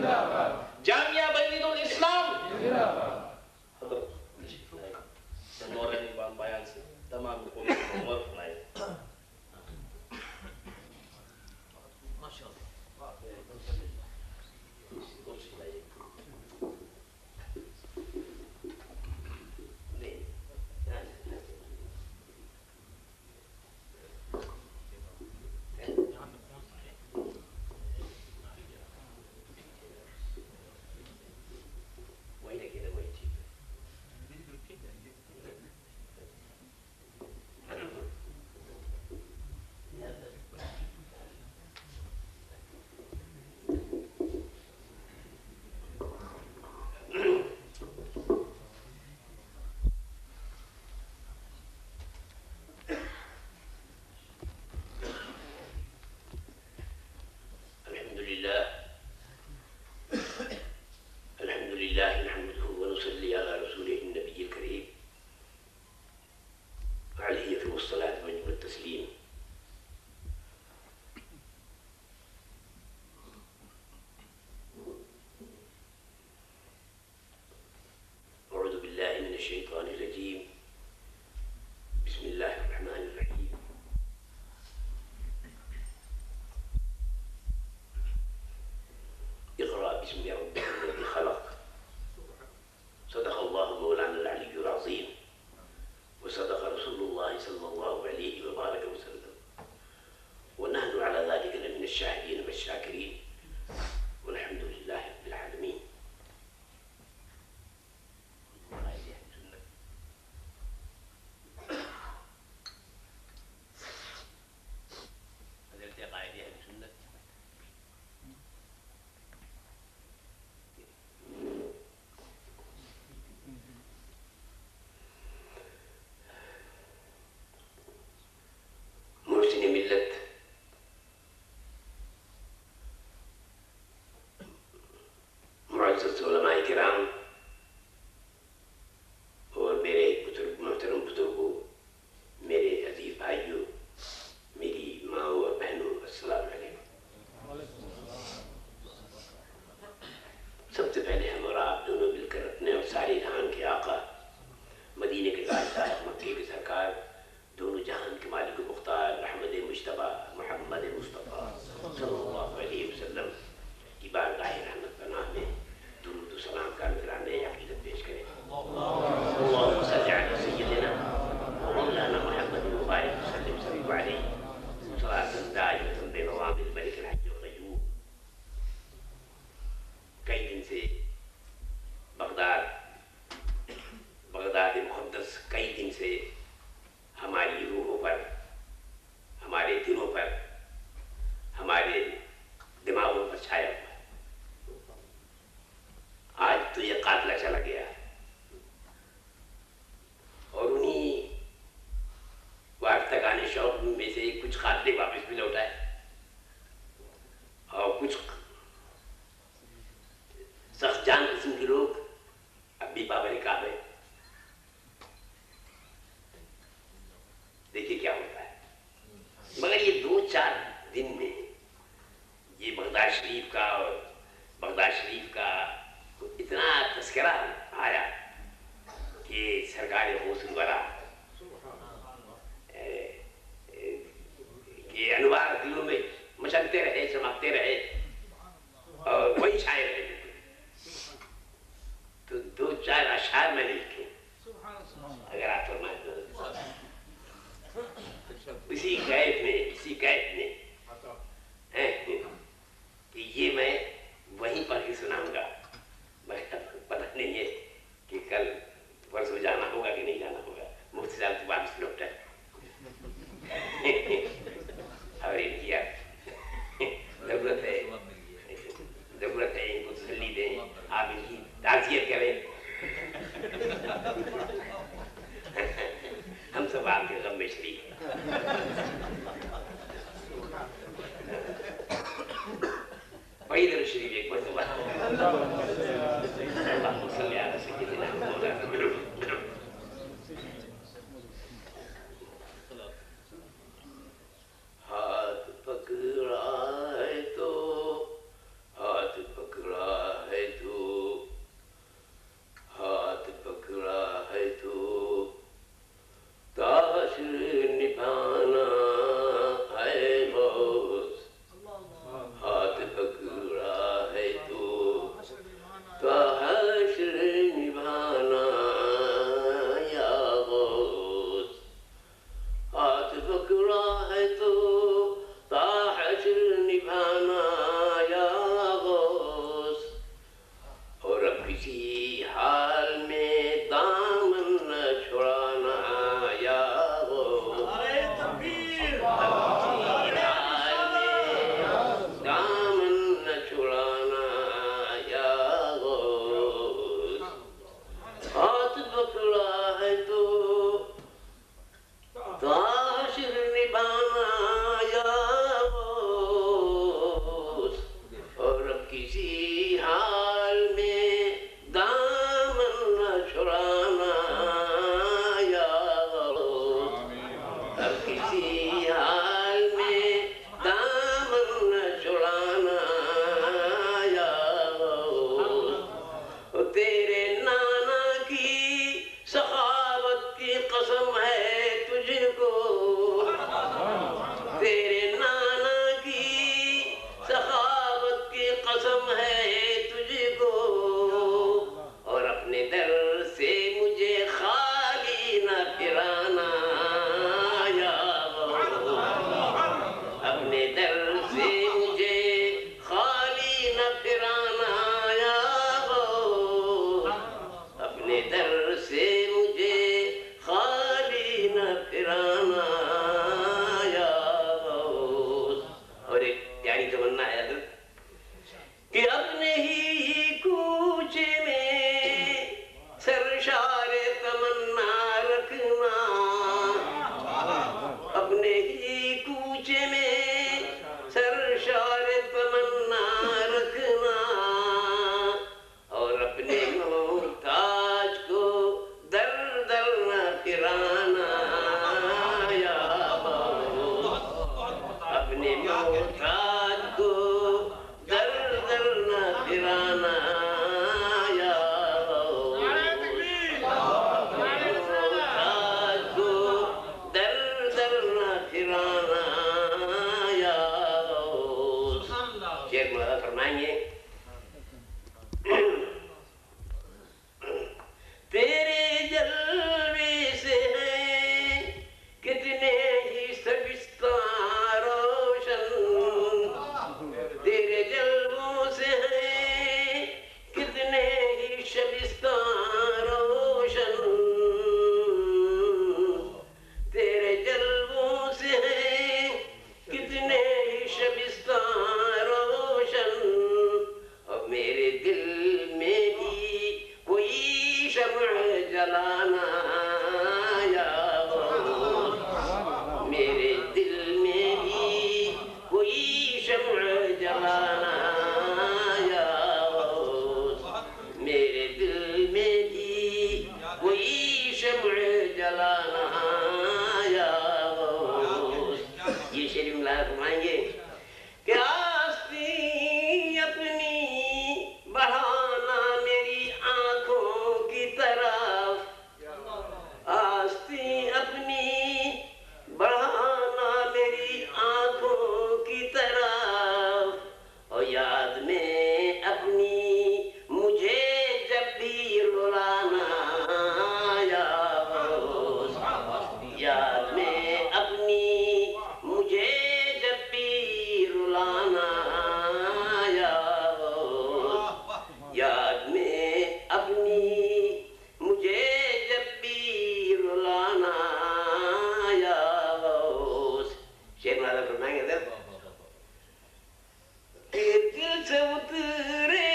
جامعہ بنید الاسلام نورانی بیان سے تمام کو عمر فرمائے. بسم ربك الذي خلق. صدق الله مولانا العلي العظيم وصدق رسول الله صلى الله عليه وبارك وسلم ونحن على ذلك لمن الشاهدين والشاكرين والحمد لله رب العالمين. علماء کرام اور میرے محترم بزرگوں، میرے عزیز بھائیوں، میری ماں اور بہنوں، السلام علیکم. سب سے پہلے ہم اور آپ دونوں مل کر اپنے اور سارے جہان کے آقا، مدینے کے تاجدار، مکے کے سرکار، دونوں جہان کے مالک و مختار احمد مجتبیٰ محمد مصطفیٰ صلی اللہ علیہ وسلم کی بارگاہ رحمت پناہ میں درود و سلام کا نذرانے عقیدت پیش کریں. اللہم صلی علی سیدنا مولانا محمد مبارک وسلم صلی علیہ صلاۃ دائمۃ بدوام الملک الحی القیوم. کئی دن سے بغداد مقدس کئی دن سے ہماری روحوں پر، ہمارے دلوں پر، ہمارے دماغوں پر چھایا ہوا. آج تو یہ قافلہ چلا گیا اور انہی وارتگان شوق میں سے کچھ قافلے واپس بھی لوٹائے اور کچھ سخت جان قسم کے لوگ اب بھی بابر کعبہ. دیکھیے کیا ہوتا ہے. مگر یہ 2-4 دن میں یہ بغداد شریف کا اتنا تذکرہ آیا کہ سرکار غوث الورا کہ انوار دلوں میں مچلتے رہے، چمکتے رہے اور وہی چھائے رہے. تو 2-4 اشعار میں نے لکھے، اگر آپ فرمائیں تو اسی کیف میں کہ یہ میں وہیں پڑھ کے سناؤں گا. مگر پتہ نہیں ہے کہ کل پرسوں جانا ہوگا کہ نہیں جانا ہوگا. مفتی صاحب تو واپس لوٹا اور ان کی ضرورت ہے ان کو تسلی دیں، آپ ان کی تعزیت کریں. ہم سب آپ کے غم میں شریک ہیں. وہی درود شریف ایک مرتبہ اللہم صلی علی سیدنا مولانا. ہاتھ پکڑائے کسی حال میں دامن نہ چھڑانا یا غوث، اب کسی حال میں دامن نہ چھڑانا یا غوث، تیرے نانا کی سخاوت کی قسم ہے تجھ کو، تیرے نانا کی سخاوت کی قسم ہے تجھ کو، اور اپنے در سے مجھے خالی نہ پھرانا یا غوث، اپنے در سے مجھے خالی نہ پھرانا یا غوث، اپنے در سے مجھے خالی نہ پھرانا یا غوث۔ اور ایک پیاری تمنا ہے حضرت کہ اپنے ہی کوچے میں سرشار تمنا رکھنا، اپنے ہی کوچے میں سرشار تمنا رکھنا، اور اپنے محتاج کو در در نہ پھرانا یا غوث، اپنے محتاج کو در در نہ پھرانا یا غوث، اپنے محتاج کو در در نہ پھرانا یا غوث۔ شیخ مولانا فرمائیں گے تیرے جلوے سے ہیں کتنے ہی شبستان روشن، تیرے جلووں سے ہیں کتنے ہی شبستان روشن، تیرے جلووں سے ہیں کتنے ہی شبستان روشن، اور میرے دل میں بھی کوئی شمع جلانا یا غوث، میرے دل میں بھی کوئی شمع جلانا یا غوث، میرے دل میں بھی کوئی شمع جلانا یا غوث۔ یہ شعر ملا فرمائیں گے کہ آستی اپنی بڑھانا میری آنکھوں کی طرف، آستی اپنی بڑھانا میری آنکھوں کی طرف، اور یاد میں اپنی مجھے جب بھی رلانا یا غوث، یاد میں اپنی مجھے جب بھی رلانا یا غوث، یاد میں اپنی مجھے جب بھی رلانا یا غوث۔ شیخ مولانا فرمائیں گے حضرت کہ دل سے اترے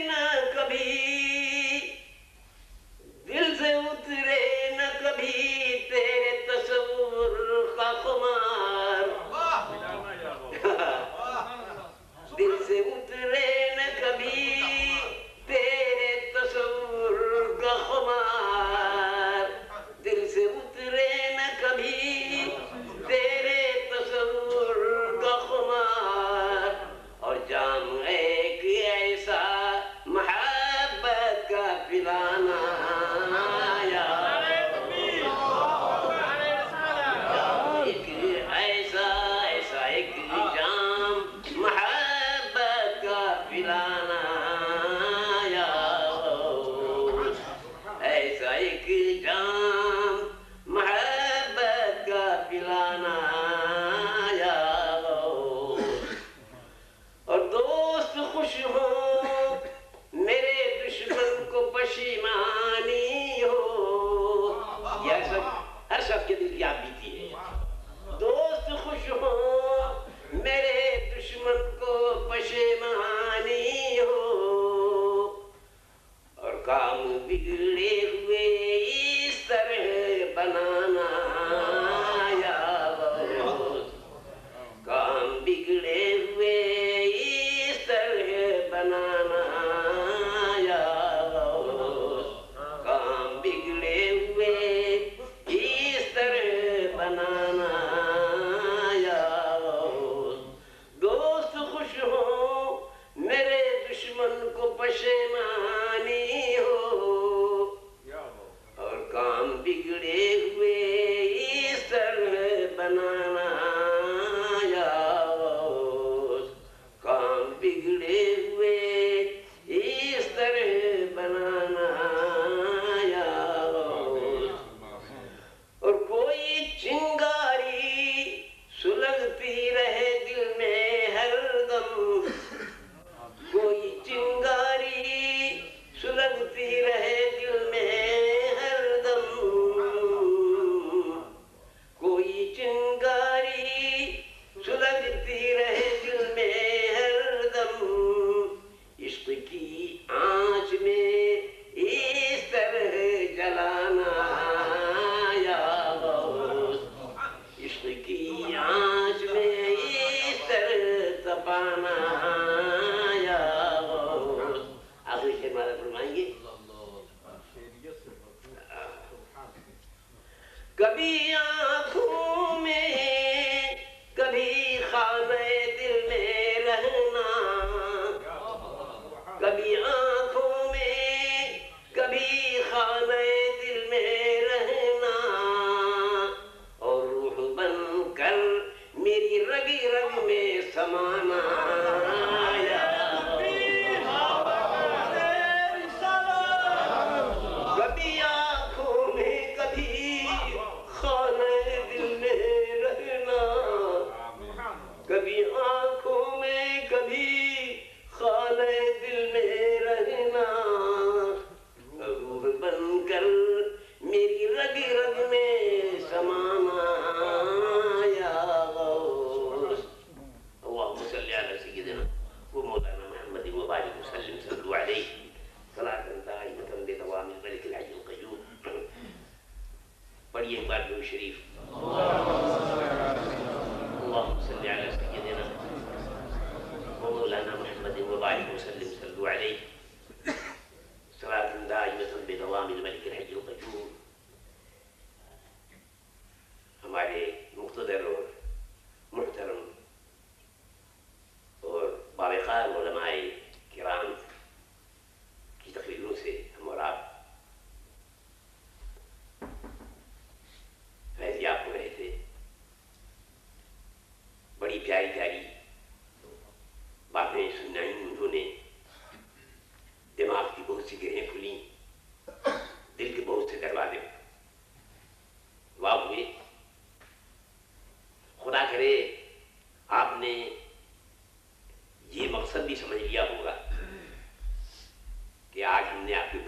نہ کبھی، دل سے اترے نہ کبھی تیرے تصور کا خمار، دل سے اترے نہ کبھی تیرے تصور کا خمار، دل سے اترے نہ کبھی تیرے تصور کا خمار، اور جام ایک ایسا محبت کا پلانا یا ایک ایسا ایک جام محبت کا پلانا یا غوث، ایسا ایک جام محبت کا پلانا یا غوث، اور دوست خوش ہو میرے دشمن کو پشیمانی ہو، یہ ہر شخص کے دل کی آپ بیتی ہے، دوست خوش ہو میرے دشمن کو پشیمانی ہو، اور کام بگڑے ہوئے اس طرح بنانا یا غوث، کام بگڑے ہوئے اس طرح بنانا یا غوث، کام بگڑے ہوئے اس طرح بنانا یا غوث، دوست خوش ہو میرے دشمن کو پشیمانی ہو، اور کام بگڑے ہوئے اس طرح بنانا یا غوث، کام بگڑے ہوئے اس طرح بنانا یا غوث، اور کوئی چنگاری سلگتی رہے دل میں ہر دم، کوئی چنگاری سلگتی رہے دل میں ہر دم، کوئی چنگاری سلگتی رہے دل میں ہر دم، عشق کی آنچ میں اس طرح جلانا یا غوث، عشق کی آنچ میں اس طرح تپانا یا غوث۔ آخری شعر مالا فرمائیں گے، کبھی آنکھوں میں کبھی خانہ دل میں رہنا، کبھی آنکھوں میں کبھی خانہ دل میں رہنا، اور روح بن کر میری رگ رگ میں سمانا یا کبھی آنکھوں میں کبھی خانہ دل میں رہنا، کبھی آنکھوں میں کبھی خانہ دل میں رہنا، روح بن کر میری رگ رگ میں سمانا یا غوث۔ اللہم صلی علی سیدنا و مولانا محمد وبارک وسلم، صلوا علیہ صلاۃ دائمۃ بدوام الملک الحی القیوم۔ پڑھیے ایک بار درود شریف، اللہم صلی علی سیدنا و مولانا محمد وبارک وسلم، صلوا علیہ صلاۃ دائمۃ بدوام الملک الحی القیوم۔ ہمارے مقتدر اور محترم اور باوقار علماء کرام کی تقریروں سے ہم اور آپ فیضیاب ہو رہے تھے۔ بڑی پیاری پیاری باتیں سنائیں انہوں نے، دماغ کی بہت سی گرہیں کھلیں، دل کے بہت سے دروازے واہ ہوئے۔ خدا کرے آپ نے یہ مقصد بھی سمجھ لیا ہوگا کہ آج ہم نے آپ کے